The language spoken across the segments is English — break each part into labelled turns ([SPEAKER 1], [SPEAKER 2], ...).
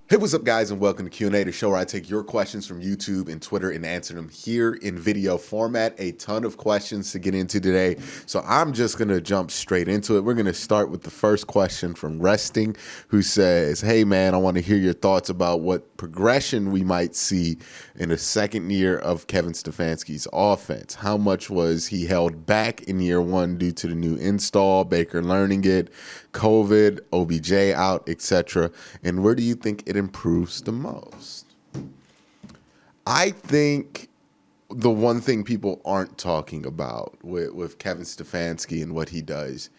[SPEAKER 1] Hey, what's up, guys, and welcome to Q&A, the show where I take your questions from YouTube and Twitter and answer them here in video format. A ton of questions to get into today, so I'm just going to jump straight into it. We're going to start with the first question from Resting, who says, hey, man, I want to hear your thoughts about what progression we might see in the second year of Kevin Stefanski's offense. How much was he held back in year one due to the new install, Baker learning it, COVID, OBJ out, etc.? And where do you think it improves the most? I think the one thing people aren't talking about with Kevin Stefanski and what he does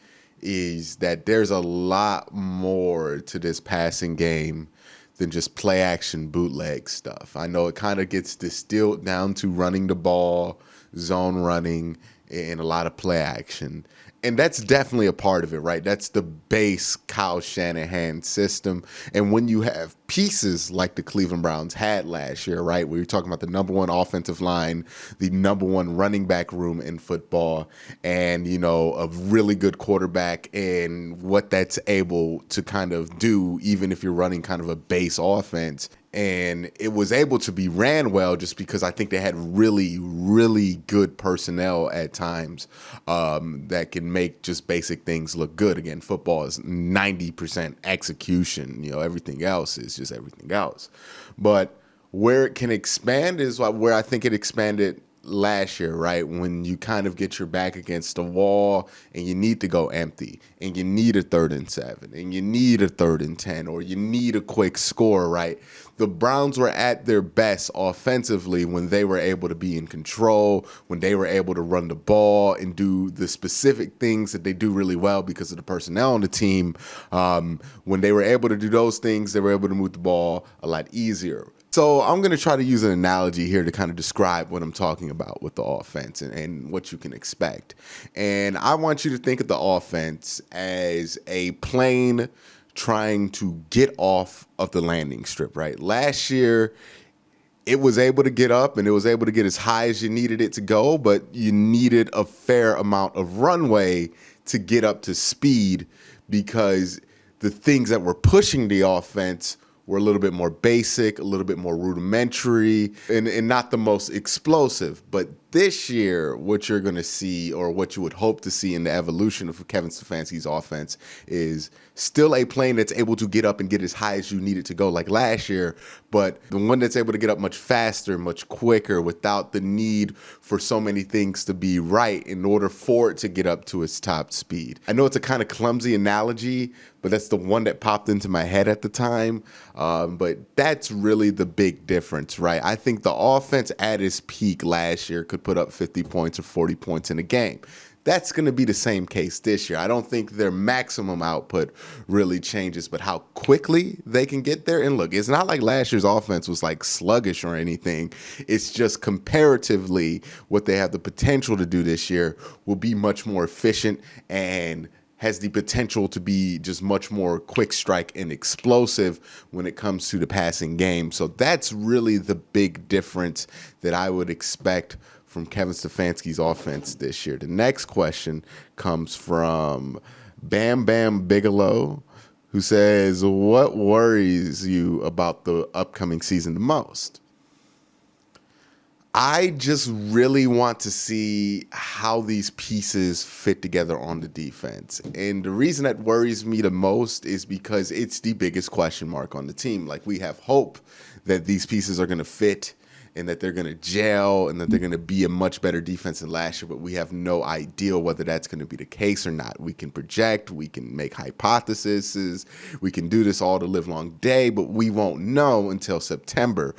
[SPEAKER 1] is that there's a lot more to this passing game than just play action bootleg stuff. I know it kind of gets distilled down to running the ball, zone running, and a lot of play action. And that's definitely a part of it, right? That's the base Kyle Shanahan system. And when you have pieces like the Cleveland Browns had last year, right, where you're talking about the number one offensive line, the number one running back room in football, and, you know, a really good quarterback, and what that's able to kind of do, even if you're running kind of a base offense. And it was able to be ran well just because I think they had really, really good personnel at times that can make just basic things look good. Again, football is 90% execution. You know, everything else is just everything else. But where it can expand is where I think it expanded last year, right? When you kind of get your back against the wall and you need to go empty and you need a 3rd and 7 and you need a 3rd and 10 or you need a quick score, right? The Browns were at their best offensively when they were able to be in control, when they were able to run the ball and do the specific things that they do really well because of the personnel on the team. When they were able to do those things, they were able to move the ball a lot easier. So I'm going to try to use an analogy here to kind of describe what I'm talking about with the offense and what you can expect. And I want you to think of the offense as a plane trying to get off of the landing strip, right? Last year, it was able to get up and it was able to get as high as you needed it to go, but you needed a fair amount of runway to get up to speed because the things that were pushing the offense were a little bit more basic, a little bit more rudimentary, and not the most explosive. But this year, what you're going to see, or what you would hope to see in the evolution of Kevin Stefanski's offense, is still a plane that's able to get up and get as high as you need it to go like last year, but the one that's able to get up much faster, much quicker, without the need for so many things to be right in order for it to get up to its top speed. I know it's a kind of clumsy analogy, but that's the one that popped into my head at the time. But that's really the big difference, right? I think the offense at its peak last year could put up 50 points or 40 points in a game. That's going to be the same case this year. I don't think their maximum output really changes, but how quickly they can get there. And look, it's not like last year's offense was like sluggish or anything. It's just comparatively what they have the potential to do this year will be much more efficient and has the potential to be just much more quick strike and explosive when it comes to the passing game. So that's really the big difference that I would expect from Kevin Stefanski's offense this year. The next question comes from Bam Bam Bigelow, who says, what worries you about the upcoming season the most? I just really want to see how these pieces fit together on the defense. And the reason that worries me the most is because it's the biggest question mark on the team. Like, we have hope that these pieces are going to fit and that they're going to gel and that they're going to be a much better defense than last year, but we have no idea whether that's going to be the case or not. We can project, we can make hypotheses, we can do this all the live long day, but we won't know until September.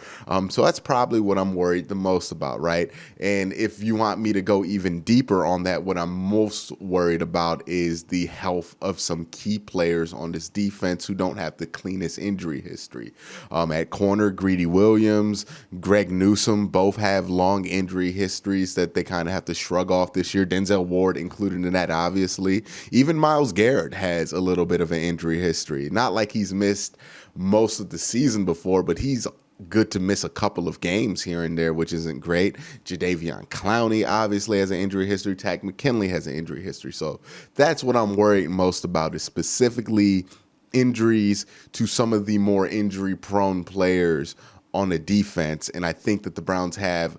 [SPEAKER 1] So that's probably what I'm worried the most about, right? And if you want me to go even deeper on that, what I'm most worried about is the health of some key players on this defense who don't have the cleanest injury history. At corner, Greedy Williams, Greg Newsome both have long injury histories that they kind of have to shrug off this year. Denzel Ward included in that, obviously. Even Myles Garrett has a little bit of an injury history. Not like he's missed most of the season before, but he's good to miss a couple of games here and there, which isn't great. Jadeveon Clowney obviously has an injury history. Takk McKinley has an injury history. So that's what I'm worried most about, is specifically injuries to some of the more injury-prone players on the defense, and I think that the Browns have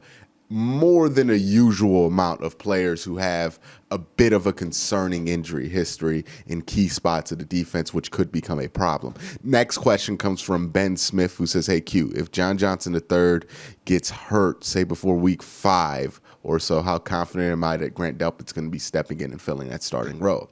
[SPEAKER 1] more than a usual amount of players who have a bit of a concerning injury history in key spots of the defense, which could become a problem. Next question comes from Ben Smith, who says, hey, Q, if John Johnson III gets hurt, say before week 5 or so, how confident am I that Grant Delpit's going to be stepping in and filling that starting role?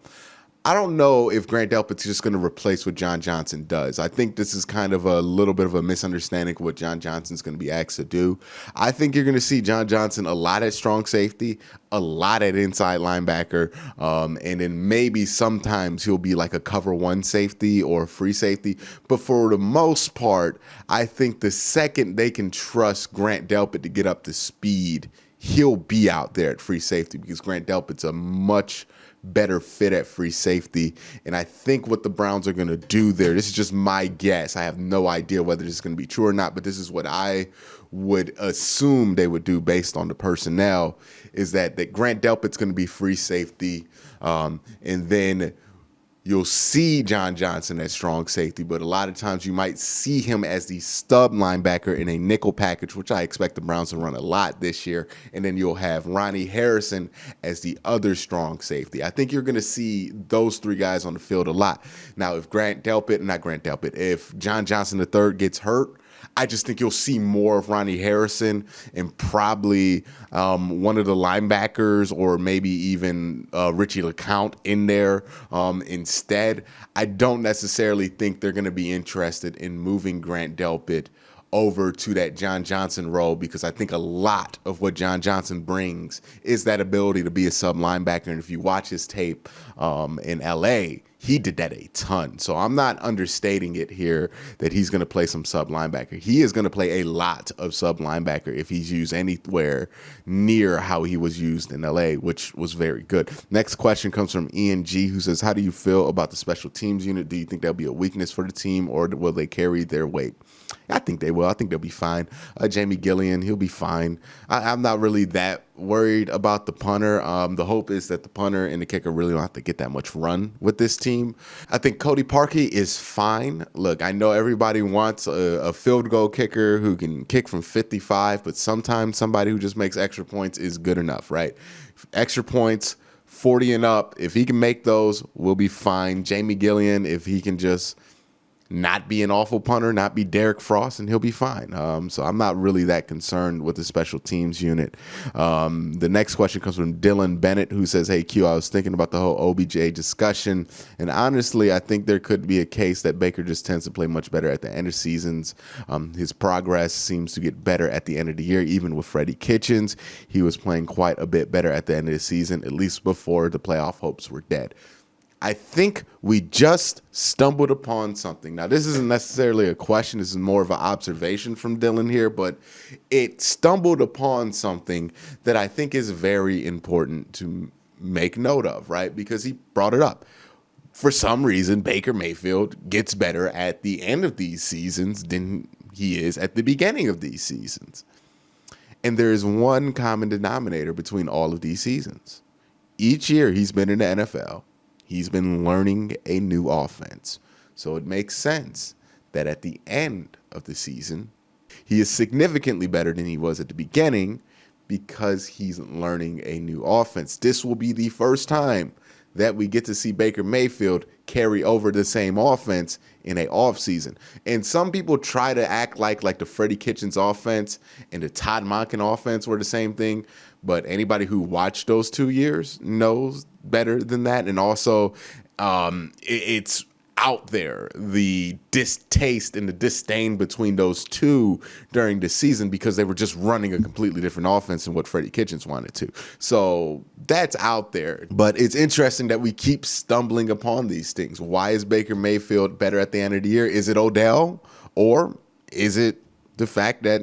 [SPEAKER 1] I don't know if Grant Delpit's just going to replace what John Johnson does. I think this is kind of a little bit of a misunderstanding of what John Johnson's going to be asked to do. I think you're going to see John Johnson a lot at strong safety, a lot at inside linebacker, and then maybe sometimes he'll be like a cover 1 safety or a free safety. But for the most part, I think the second they can trust Grant Delpit to get up to speed, he'll be out there at free safety because Grant Delpit's a much better fit at free safety. And I think what the Browns are going to do there, this is just my guess. I have no idea whether this is going to be true or not, but this is what I would assume they would do based on the personnel, is that Grant Delpit's going to be free safety. And then you'll see John Johnson at strong safety, but a lot of times you might see him as the stub linebacker in a nickel package, which I expect the Browns to run a lot this year. And then you'll have Ronnie Harrison as the other strong safety. I think you're going to see those 3 guys on the field a lot. Now, if if John Johnson III gets hurt, I just think you'll see more of Ronnie Harrison and probably one of the linebackers or maybe even Richie LeCount in there instead. I don't necessarily think they're going to be interested in moving Grant Delpit over to that John Johnson role because I think a lot of what John Johnson brings is that ability to be a sub linebacker. And if you watch his tape in LA, he did that a ton. So I'm not understating it here that he's going to play some sub linebacker. He is going to play a lot of sub linebacker if he's used anywhere near how he was used in LA, which was very good. Next question comes from Ian G, who says, how do you feel about the special teams unit? Do you think that'll be a weakness for the team or will they carry their weight? I think they will. I think they'll be fine. Jamie Gillian, he'll be fine. I'm not really that worried about the punter. The hope is that the punter and the kicker really don't have to get that much run with this team. I think Cody Parkey is fine. Look, I know everybody wants a field goal kicker who can kick from 55, but sometimes somebody who just makes extra points is good enough, right? Extra points, 40 and up, if he can make those, we'll be fine. Jamie Gillian, if he can just not be an awful punter, not be Derek Frost, and he'll be fine. So I'm not really that concerned with the special teams unit. The next question comes from Dylan Bennett, who says, hey, Q, I was thinking about the whole OBJ discussion, and honestly, I think there could be a case that Baker just tends to play much better at the end of seasons. His progress seems to get better at the end of the year, even with Freddie Kitchens. He was playing quite a bit better at the end of the season, at least before the playoff hopes were dead. I think we just stumbled upon something. Now, this isn't necessarily a question. This is more of an observation from Dylan here, but it stumbled upon something that I think is very important to make note of, right? Because he brought it up. For some reason, Baker Mayfield gets better at the end of these seasons than he is at the beginning of these seasons. And there is one common denominator between all of these seasons. Each year he's been in the NFL, he's been learning a new offense. So it makes sense that at the end of the season, he is significantly better than he was at the beginning because he's learning a new offense. This will be the first time that we get to see Baker Mayfield carry over the same offense in a offseason. And some people try to act like the Freddie Kitchens offense and the Todd Monken offense were the same thing. But anybody who watched those 2 years knows better than that. And also, it's out there, the distaste and the disdain between those two during the season because they were just running a completely different offense than what Freddie Kitchens wanted to. So that's out there. But it's interesting that we keep stumbling upon these things. Why is Baker Mayfield better at the end of the year? Is it Odell or is it the fact that,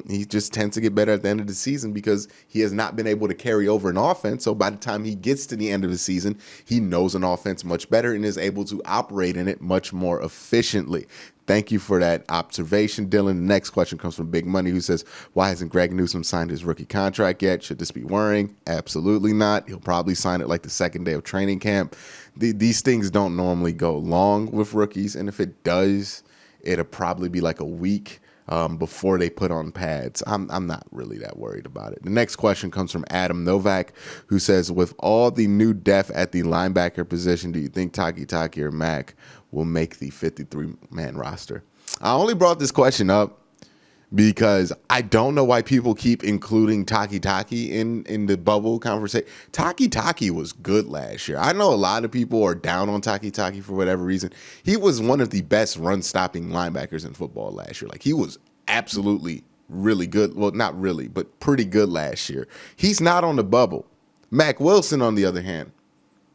[SPEAKER 1] he just tends to get better at the end of the season because he has not been able to carry over an offense. So by the time he gets to the end of the season, he knows an offense much better and is able to operate in it much more efficiently. Thank you for that observation, Dylan. The next question comes from Big Money, who says, why hasn't Greg Newsome signed his rookie contract yet? Should this be worrying? Absolutely not. He'll probably sign it like the second day of training camp. These things don't normally go long with rookies, and if it does, it'll probably be like a week before they put on pads. I'm not really that worried about it. The next question comes from Adam Novak, who says, with all the new depth at the linebacker position, do you think Takitaki or Mack will make the 53-man roster? I only brought this question up because I don't know why people keep including Takitaki in the bubble conversation. Takitaki was good last year. I know a lot of people are down on Takitaki for whatever reason. He was one of the best run-stopping linebackers in football last year. Like, he was absolutely really good. Well, not really, but pretty good last year. He's not on the bubble. Mack Wilson, on the other hand,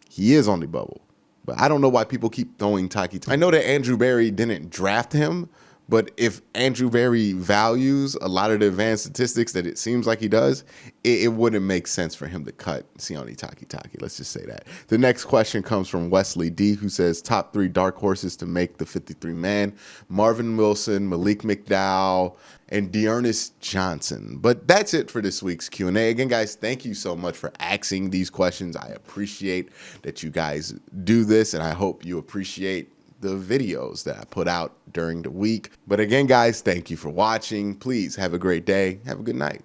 [SPEAKER 1] he is on the bubble. But I don't know why people keep throwing Takitaki. I know that Andrew Berry didn't draft him, but if Andrew Berry values a lot of the advanced statistics that it seems like he does, it wouldn't make sense for him to cut Sione Takitaki. Let's just say that. The next question comes from Wesley D, who says, top 3 dark horses to make the 53-man: Marvin Wilson, Malik McDowell, and Dearness Johnson. But that's it for this week's Q&A. Again, guys, thank you so much for asking these questions. I appreciate that you guys do this, and I hope you appreciate the videos that I put out during the week. But again, guys, thank you for watching. Please have a great day. Have a good night.